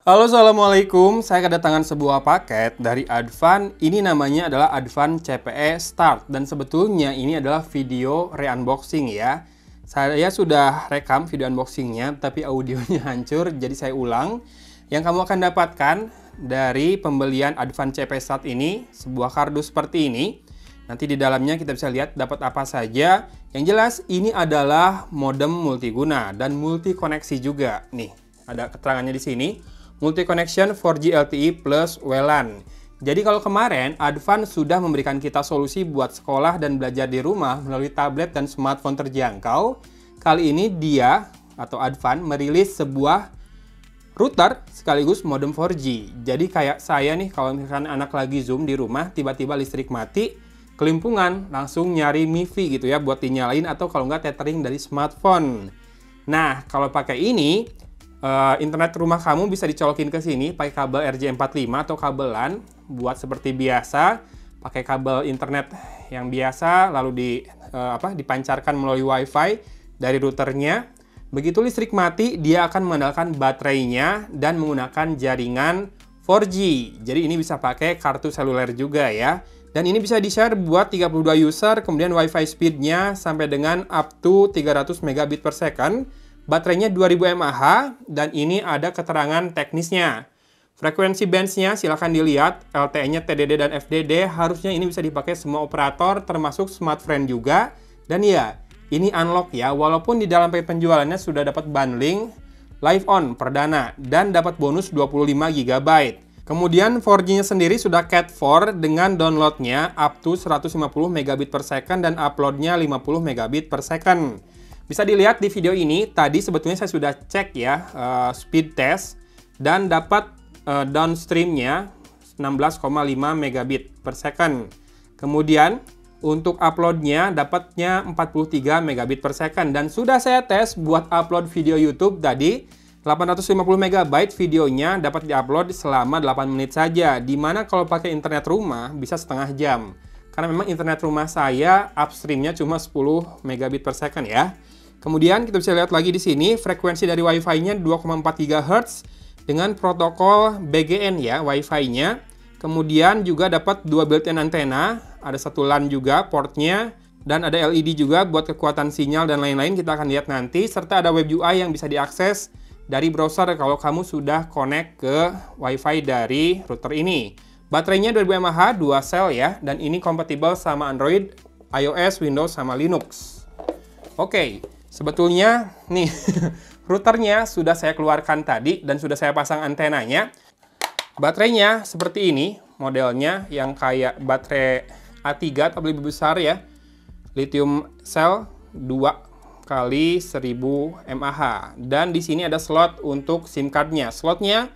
Halo, Assalamualaikum. Saya kedatangan sebuah paket dari Advan. Ini namanya adalah Advan CPE Start. Dan sebetulnya ini adalah video re-unboxing ya. Saya sudah rekam video unboxingnya, tapi audionya hancur, jadi saya ulang. Yang kamu akan dapatkan dari pembelian Advan CPE Start ini, sebuah kardus seperti ini. Nanti di dalamnya kita bisa lihat dapat apa saja. Yang jelas ini adalah modem multiguna dan multi koneksi juga. Nih, ada keterangannya di sini. Multi connection 4G LTE plus WLAN. Jadi kalau kemarin Advan sudah memberikan kita solusi buat sekolah dan belajar di rumah melalui tablet dan smartphone terjangkau, kali ini dia atau Advan merilis sebuah router sekaligus modem 4G. Jadi kayak saya nih, kalau misalkan anak lagi Zoom di rumah, tiba-tiba listrik mati, kelimpungan, langsung nyari MiFi gitu ya buat dinyalain, atau kalau nggak tethering dari smartphone. Nah, kalau pakai ini, internet rumah kamu bisa dicolokin ke sini pakai kabel RJ45 atau kabel LAN buat seperti biasa, pakai kabel internet yang biasa lalu dipancarkan melalui WiFi dari routernya. Begitu listrik mati, dia akan mengandalkan baterainya dan menggunakan jaringan 4G. Jadi ini bisa pakai kartu seluler juga ya. Dan ini bisa di-share buat 32 user, kemudian WiFi speednya sampai dengan up to 300 megabit per second. Baterainya 2000 mAh dan ini ada keterangan teknisnya. Frekuensi bands-nya silahkan dilihat, LTE-nya TDD dan FDD, harusnya ini bisa dipakai semua operator termasuk smartphone juga. Dan ya, ini unlock ya, walaupun di dalam paket penjualannya sudah dapat bundling Live On perdana dan dapat bonus 25 GB. Kemudian 4G-nya sendiri sudah Cat 4 dengan download-nya up to 150 megabit per second dan upload-nya 50 megabit per second. Bisa dilihat di video ini, tadi sebetulnya saya sudah cek ya speed test dan dapat downstream-nya 16,5 megabit per second. Kemudian untuk upload-nya dapatnya 43 megabit per second dan sudah saya tes buat upload video YouTube tadi 850 megabyte videonya dapat diupload selama 8 menit saja, dimana kalau pakai internet rumah bisa setengah jam. Karena memang internet rumah saya upstream-nya cuma 10 megabit per second ya. Kemudian kita bisa lihat lagi di sini frekuensi dari Wi-Fi-nya 2,4 GHz dengan protokol BGN ya Wi-Fi-nya. Kemudian juga dapat 2 built-in antena, ada satu LAN juga portnya, dan ada LED juga buat kekuatan sinyal dan lain-lain, kita akan lihat nanti. Serta ada web UI yang bisa diakses dari browser kalau kamu sudah connect ke Wi-Fi dari router ini. Baterainya 2000 mAh, 2 sel ya, dan ini kompatibel sama Android, iOS, Windows, sama Linux. Oke. Sebetulnya nih routernya sudah saya keluarkan tadi dan sudah saya pasang antenanya. Baterainya seperti ini modelnya, yang kayak baterai A3 tapi lebih besar ya. Lithium cell 2 kali 1000 mAh. Dan di sini ada slot untuk SIM cardnya. Slotnya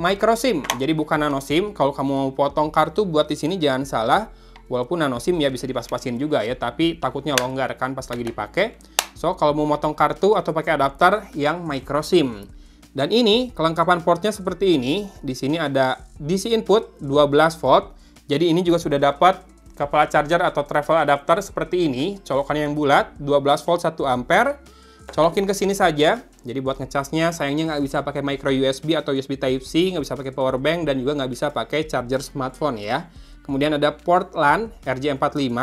micro SIM, jadi bukan nano SIM. Kalau kamu mau potong kartu buat di sini jangan salah. Walaupun nano SIM ya bisa dipas-pasin juga ya, tapi takutnya longgar kan pas lagi dipakai. So, kalau mau motong kartu atau pakai adapter yang micro SIM. Dan ini kelengkapan portnya seperti ini. Di sini ada DC input 12 volt. Jadi ini juga sudah dapat kepala charger atau travel adapter seperti ini. Colokannya yang bulat, 12 volt 1 ampere. Colokin ke sini saja. Jadi buat ngecasnya sayangnya nggak bisa pakai micro USB atau USB Type-C, nggak bisa pakai power bank, dan juga nggak bisa pakai charger smartphone ya. Kemudian ada port LAN RJ45.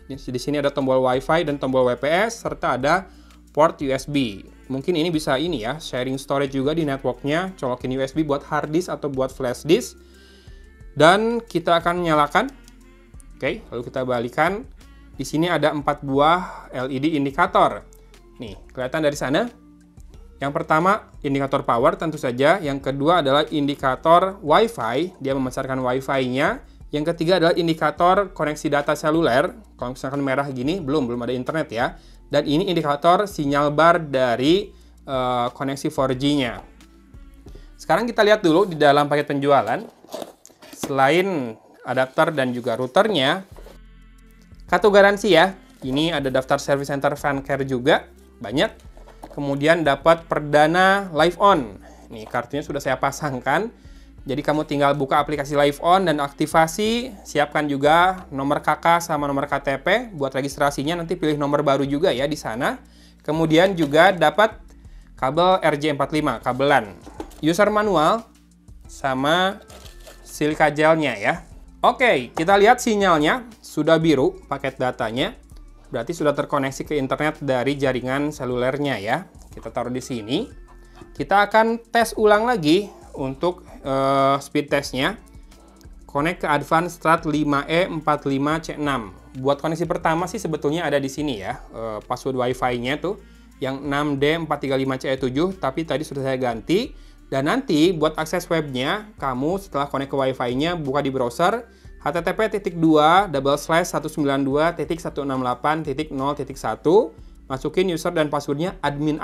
Di sini ada tombol Wi-Fi dan tombol WPS, serta ada port USB. Mungkin ini bisa ini ya, sharing storage juga di networknya, colokin USB buat hard disk atau buat flash disk. Dan kita akan nyalakan. Oke, lalu kita balikan. Di sini ada 4 buah LED indikator. Nih, kelihatan dari sana. Yang pertama, indikator power tentu saja. Yang kedua adalah indikator Wi-Fi, dia memancarkan Wi-Fi-nya. Yang ketiga adalah indikator koneksi data seluler. Kalau misalkan merah gini, belum ada internet ya. Dan ini indikator sinyal bar dari koneksi 4G-nya. Sekarang kita lihat dulu di dalam paket penjualan. Selain adapter dan juga routernya, kartu garansi ya. Ini ada daftar service center Fancare juga, banyak. Kemudian dapat perdana Live On. Nih, kartunya sudah saya pasangkan. Jadi kamu tinggal buka aplikasi Live On dan aktivasi, siapkan juga nomor KK sama nomor KTP buat registrasinya, nanti pilih nomor baru juga ya di sana. Kemudian juga dapat kabel RJ45, kabelan. User manual, sama silika gelnya ya. Oke, kita lihat sinyalnya sudah biru paket datanya. Berarti sudah terkoneksi ke internet dari jaringan selulernya ya. Kita taruh di sini. Kita akan tes ulang lagi untuk speed testnya. Connect ke Advanced Start 5E45C6. Buat koneksi pertama sih sebetulnya ada di sini ya. Password Wi-Fi-nya tuh yang 6D435CE7, tapi tadi sudah saya ganti. Dan nanti buat akses webnya, kamu setelah connect ke Wi-Fi-nya, buka di browser http://192.168.0.1, masukin user dan passwordnya admin.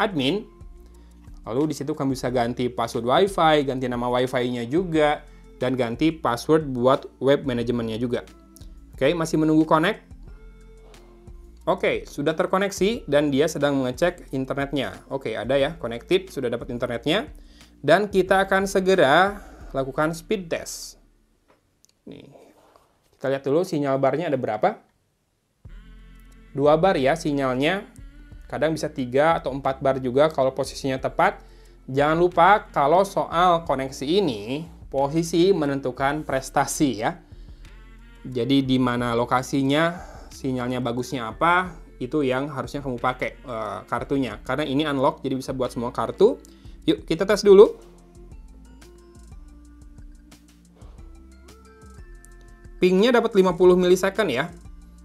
Lalu di situ kamu bisa ganti password Wi-Fi, ganti nama Wi-Fi-nya juga, dan ganti password buat web manajemennya juga. Oke, masih menunggu connect. Oke, sudah terkoneksi dan dia sedang mengecek internetnya. Oke, ada ya, connected, sudah dapat internetnya. Dan kita akan segera lakukan speed test. Nih, kita lihat dulu sinyal barnya ada berapa. 2 bar ya sinyalnya. Kadang bisa 3 atau 4 bar juga kalau posisinya tepat. Jangan lupa kalau soal koneksi ini, posisi menentukan prestasi ya. Jadi di mana lokasinya, sinyalnya bagusnya apa, itu yang harusnya kamu pakai kartunya. Karena ini unlock, jadi bisa buat semua kartu. Yuk, kita tes dulu. Pingnya dapat 50 milisecond ya.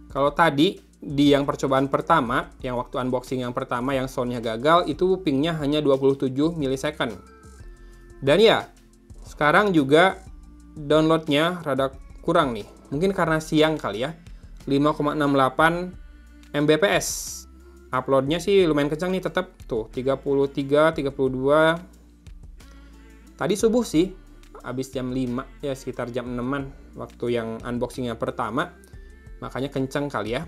Kalau tadi di yang percobaan pertama, yang waktu unboxing yang pertama yang soundnya gagal, itu pingnya hanya 27 milisecond. Dan ya, sekarang juga downloadnya rada kurang nih. Mungkin karena siang kali ya. 5,68 Mbps. Uploadnya sih lumayan kencang nih, tetap tuh 33, 32. Tadi subuh sih, habis jam 5 ya, sekitar jam 6-an waktu yang unboxing yang pertama. Makanya kencang kali ya.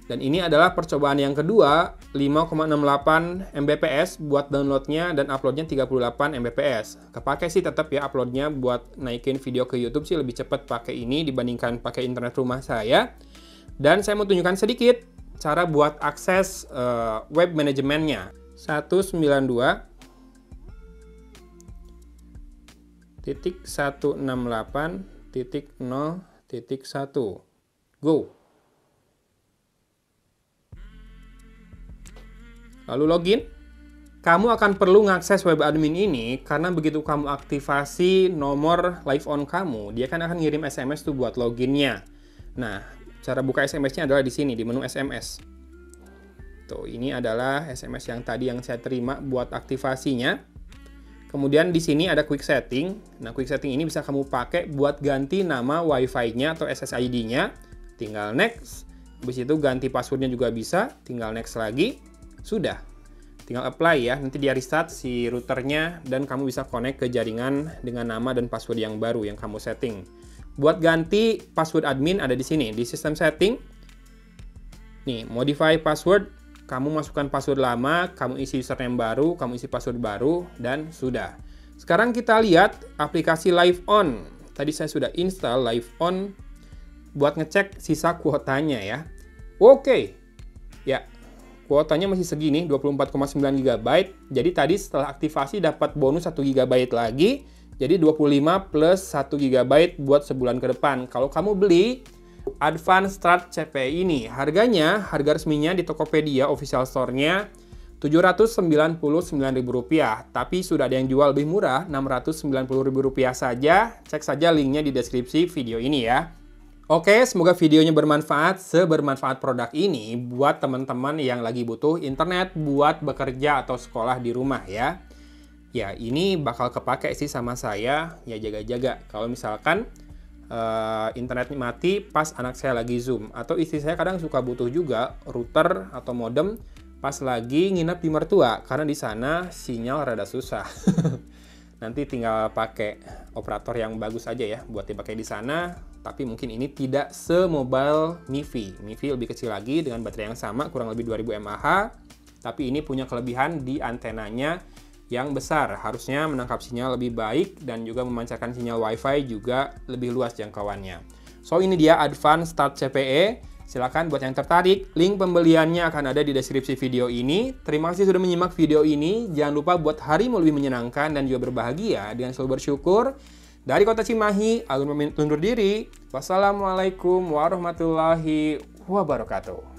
Dan ini adalah percobaan yang kedua, 5,68 Mbps buat downloadnya dan uploadnya 38 Mbps. Kepake sih tetap ya uploadnya buat naikin video ke YouTube sih lebih cepat pakai ini dibandingkan pakai internet rumah saya. Dan saya mau tunjukkan sedikit cara buat akses web manajemennya. 192.168.0.1. Go. Lalu login. Kamu akan perlu mengakses web admin ini karena begitu kamu aktifasi nomor live on kamu, dia kan akan ngirim SMS tuh buat loginnya. Nah, cara buka SMS-nya adalah di sini, di menu SMS. Tuh, ini adalah SMS yang tadi yang saya terima buat aktivasinya. Kemudian di sini ada quick setting. Nah, quick setting ini bisa kamu pakai buat ganti nama Wi-Fi-nya atau SSID-nya. Tinggal next. Habis itu ganti passwordnya juga bisa. Tinggal next lagi. Sudah. Tinggal apply ya. Nanti dia restart si routernya dan kamu bisa connect ke jaringan dengan nama dan password yang baru yang kamu setting. Buat ganti password admin ada di sini, di sistem setting. Nih, modify password, kamu masukkan password lama, kamu isi username baru, kamu isi password baru, dan sudah. Sekarang kita lihat aplikasi Live On. Tadi saya sudah install Live On buat ngecek sisa kuotanya ya. Oke, ya kuotanya masih segini, 24,9 GB. Jadi tadi setelah aktivasi dapat bonus 1 GB lagi. Jadi 25 plus 1 GB buat sebulan ke depan. Kalau kamu beli Advanced Start CPE ini, harganya, harga resminya di Tokopedia official store-nya Rp799.000. Tapi sudah ada yang jual lebih murah, Rp690.000 saja. Cek saja linknya di deskripsi video ini ya. Oke, semoga videonya bermanfaat, sebermanfaat produk ini buat teman-teman yang lagi butuh internet buat bekerja atau sekolah di rumah ya. Ya, ini bakal kepake sih sama saya, ya jaga-jaga. Kalau misalkan internetnya mati pas anak saya lagi Zoom. Atau istri saya kadang suka butuh juga router atau modem pas lagi nginep di mertua. Karena di sana sinyal rada susah. Nanti tinggal pakai operator yang bagus aja ya buat dipakai di sana. Tapi mungkin ini tidak se-mobile MiFi. MiFi lebih kecil lagi dengan baterai yang sama, kurang lebih 2000 mAh. Tapi ini punya kelebihan di antenanya yang besar. Harusnya menangkap sinyal lebih baik dan juga memancarkan sinyal Wi-Fi juga lebih luas jangkauannya. So, ini dia Advanced Start CPE. Silakan buat yang tertarik, link pembeliannya akan ada di deskripsi video ini. Terima kasih sudah menyimak video ini. Jangan lupa buat harimu lebih menyenangkan dan juga berbahagia dengan selalu bersyukur. Dari Kota Cimahi, Alun pamit undur diri. Wassalamualaikum warahmatullahi wabarakatuh.